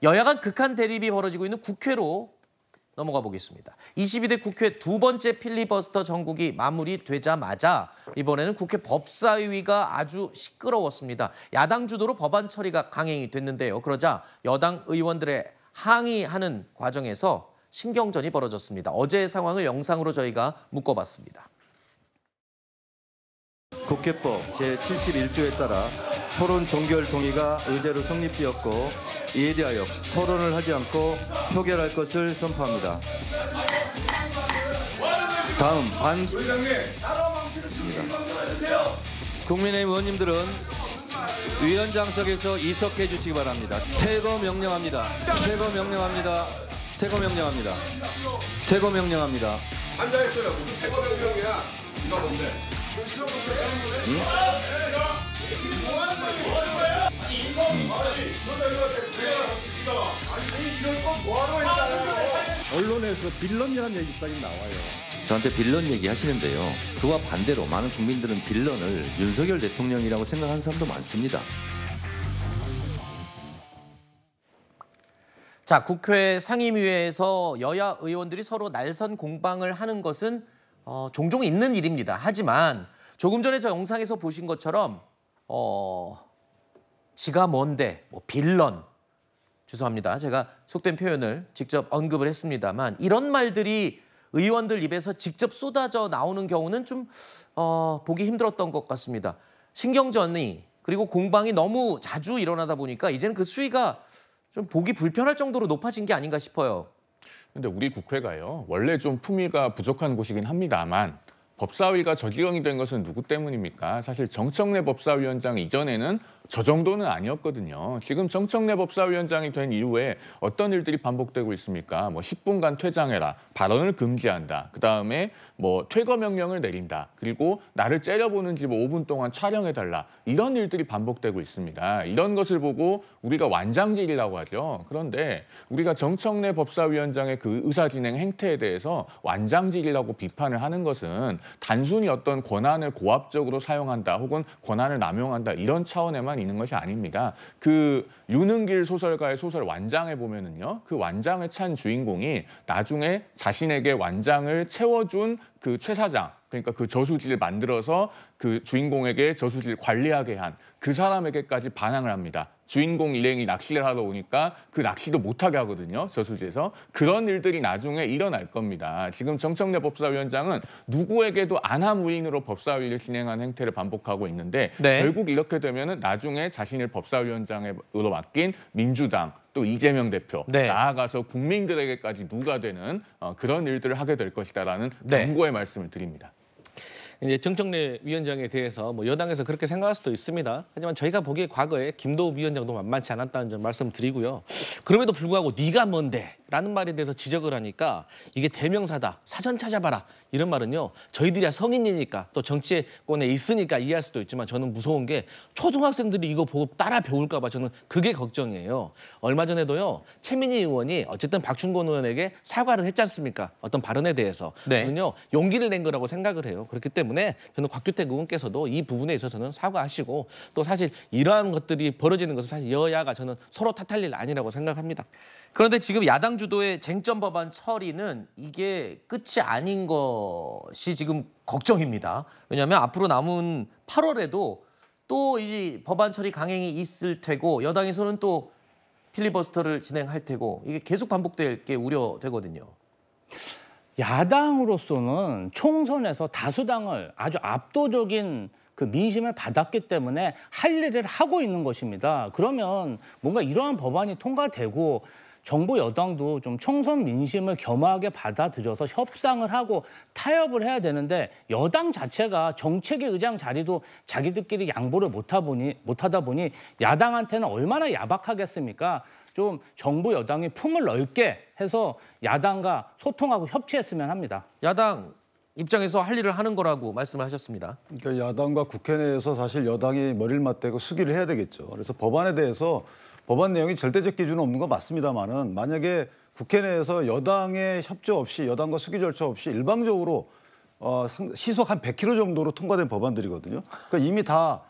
여야 간 극한 대립이 벌어지고 있는 국회로 넘어가 보겠습니다. 22대 국회 두 번째 필리버스터 전국이 마무리되자마자 이번에는 국회 법사위가 아주 시끄러웠습니다. 야당 주도로 법안 처리가 강행이 됐는데요. 그러자 여당 의원들의 항의하는 과정에서 신경전이 벌어졌습니다. 어제의 상황을 영상으로 저희가 묶어봤습니다. 국회법 제71조에 따라 토론 종결 동의가 의제로 성립되었고 이에 대하여 토론을 하지 않고 표결할 것을 선포합니다. 다음 국민의힘 의원님들은 위원장석에서 이석해 주시기 바랍니다. 퇴거 명령합니다. 퇴거 명령합니다. 퇴거 명령합니다. 퇴거 명령합니다. 앉아있어요. 무슨 퇴거 명령이야? 이거 뭔데? 언론에서 빌런이라는 얘기까지 나와요. 저한테 빌런 얘기 하시는데요. 그와 반대로 많은 국민들은 빌런을 윤석열 대통령이라고 생각하는 사람도 많습니다. 자, 국회 상임위에서 여야 의원들이 서로 날선 공방을 하는 것은 종종 있는 일입니다. 하지만 조금 전에 저 영상에서 보신 것처럼 지가 뭔데, 뭐 빌런, 죄송합니다. 제가 속된 표현을 직접 언급을 했습니다만 이런 말들이 의원들 입에서 직접 쏟아져 나오는 경우는 좀 보기 힘들었던 것 같습니다. 신경전이 그리고 공방이 너무 자주 일어나다 보니까 이제는 그 수위가 좀 보기 불편할 정도로 높아진 게 아닌가 싶어요. 근데 우리 국회가요. 원래 좀 품위가 부족한 곳이긴 합니다만 법사위가 저지경이 된 것은 누구 때문입니까? 사실 정청래 법사위원장 이전에는 저 정도는 아니었거든요. 지금 정청래 법사위원장이 된 이후에 어떤 일들이 반복되고 있습니까? 뭐 10분간 퇴장해라, 발언을 금지한다. 그다음에 뭐 퇴거 명령을 내린다. 그리고 나를 째려보는지 뭐 5분 동안 촬영해달라. 이런 일들이 반복되고 있습니다. 이런 것을 보고 우리가 완장질이라고 하죠. 그런데 우리가 정청래 법사위원장의 그 의사진행 행태에 대해서 완장질이라고 비판을 하는 것은 단순히 어떤 권한을 고압적으로 사용한다 혹은 권한을 남용한다 이런 차원에만 있는 것이 아닙니다. 그 윤은길 소설가의 소설 완장에 보면은요, 그 완장을 찬 주인공이 나중에 자신에게 완장을 채워준 그 최 사장, 그러니까 그 저수지를 만들어서 그 주인공에게 저수지를 관리하게 한 그 사람에게까지 반항을 합니다. 주인공 일행이 낚시를 하러 오니까 그 낚시도 못하게 하거든요. 저수지에서. 그런 일들이 나중에 일어날 겁니다. 지금 정청래 법사위원장은 누구에게도 안하무인으로 법사위를 진행하는 행태를 반복하고 있는데 네. 결국 이렇게 되면은 나중에 자신을 법사위원장으로 맡긴 민주당 또 이재명 대표 네. 나아가서 국민들에게까지 누가 되는 그런 일들을 하게 될 것이다라는 네. 경고의 말씀을 드립니다. 이제 정청래 위원장에 대해서 뭐 여당에서 그렇게 생각할 수도 있습니다. 하지만 저희가 보기에 과거에 김도우 위원장도 만만치 않았다는 점 말씀드리고요. 그럼에도 불구하고 네가 뭔데? 라는 말에 대해서 지적을 하니까 이게 대명사다, 사전 찾아봐라 이런 말은요. 저희들이야 성인이니까 또 정치권에 있으니까 이해할 수도 있지만 저는 무서운 게 초등학생들이 이거 보고 따라 배울까 봐 저는 그게 걱정이에요. 얼마 전에도요. 최민희 의원이 어쨌든 박충건 의원에게 사과를 했지 않습니까? 어떤 발언에 대해서. 네. 저는요. 용기를 낸 거라고 생각을 해요. 그렇기 때문에 저는 곽규택 의원께서도 이 부분에 있어서는 사과하시고 또 사실 이러한 것들이 벌어지는 것은 사실 여야가 저는 서로 탓할 일 아니라고 생각합니다. 그런데 지금 야당 주도의 쟁점 법안 처리는 이게 끝이 아닌 것이 지금 걱정입니다. 왜냐하면 앞으로 남은 8월에도 또 이 법안 처리 강행이 있을 테고 여당에서는 또 필리버스터를 진행할 테고 이게 계속 반복될 게 우려되거든요. 야당으로서는 총선에서 다수당을 아주 압도적인 그 민심을 받았기 때문에 할 일을 하고 있는 것입니다. 그러면 뭔가 이러한 법안이 통과되고 정부 여당도 좀 총선 민심을 겸허하게 받아들여서 협상을 하고 타협을 해야 되는데 여당 자체가 정책의 의장 자리도 자기들끼리 양보를 못하다 보니 야당한테는 얼마나 야박하겠습니까? 좀 정부 여당이 품을 넓게 해서 야당과 소통하고 협치했으면 합니다. 야당 입장에서 할 일을 하는 거라고 말씀을 하셨습니다. 그러니까 야당과 국회 내에서 사실 여당이 머리를 맞대고 수기를 해야 되겠죠. 그래서 법안에 대해서 법안 내용이 절대적 기준은 없는 건 맞습니다만은 만약에 국회 내에서 여당의 협조 없이 여당과 수기 절차 없이 일방적으로 시속 한 100km 정도로 통과된 법안들이거든요. 그러니까 이미 다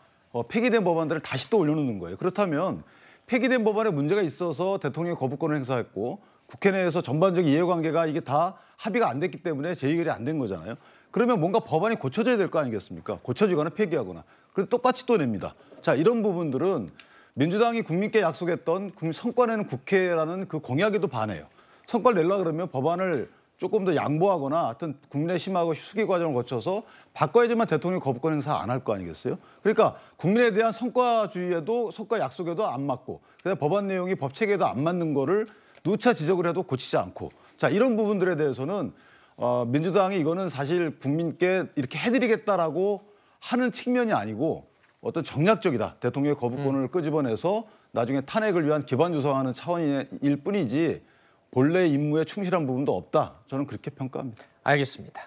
폐기된 법안들을 다시 또 올려놓는 거예요. 그렇다면 폐기된 법안에 문제가 있어서 대통령이 거부권을 행사했고 국회 내에서 전반적인 이해관계가 이게 다 합의가 안 됐기 때문에 재의결이 안 된 거잖아요. 그러면 뭔가 법안이 고쳐져야 될 거 아니겠습니까? 고쳐지거나 폐기하거나. 그럼 똑같이 또 냅니다. 자, 이런 부분들은 민주당이 국민께 약속했던 성과내는 국회라는 그 공약에도 반해요. 성과를 내려고 그러면 법안을 조금 더 양보하거나 하여튼 국민의 심하고 수기 과정을 거쳐서 바꿔야지만 대통령이 거부권 행사 안 할 거 아니겠어요? 그러니까 국민에 대한 성과주의에도 성과 약속에도 안 맞고 그다음에 법안 내용이 법 체계에도 안 맞는 거를 누차 지적을 해도 고치지 않고 자 이런 부분들에 대해서는 민주당이 이거는 사실 국민께 이렇게 해드리겠다라고 하는 측면이 아니고 어떤 정략적이다. 대통령의 거부권을 끄집어내서 나중에 탄핵을 위한 기반 조성하는 차원일 뿐이지 본래 임무에 충실한 부분도 없다. 저는 그렇게 평가합니다. 알겠습니다.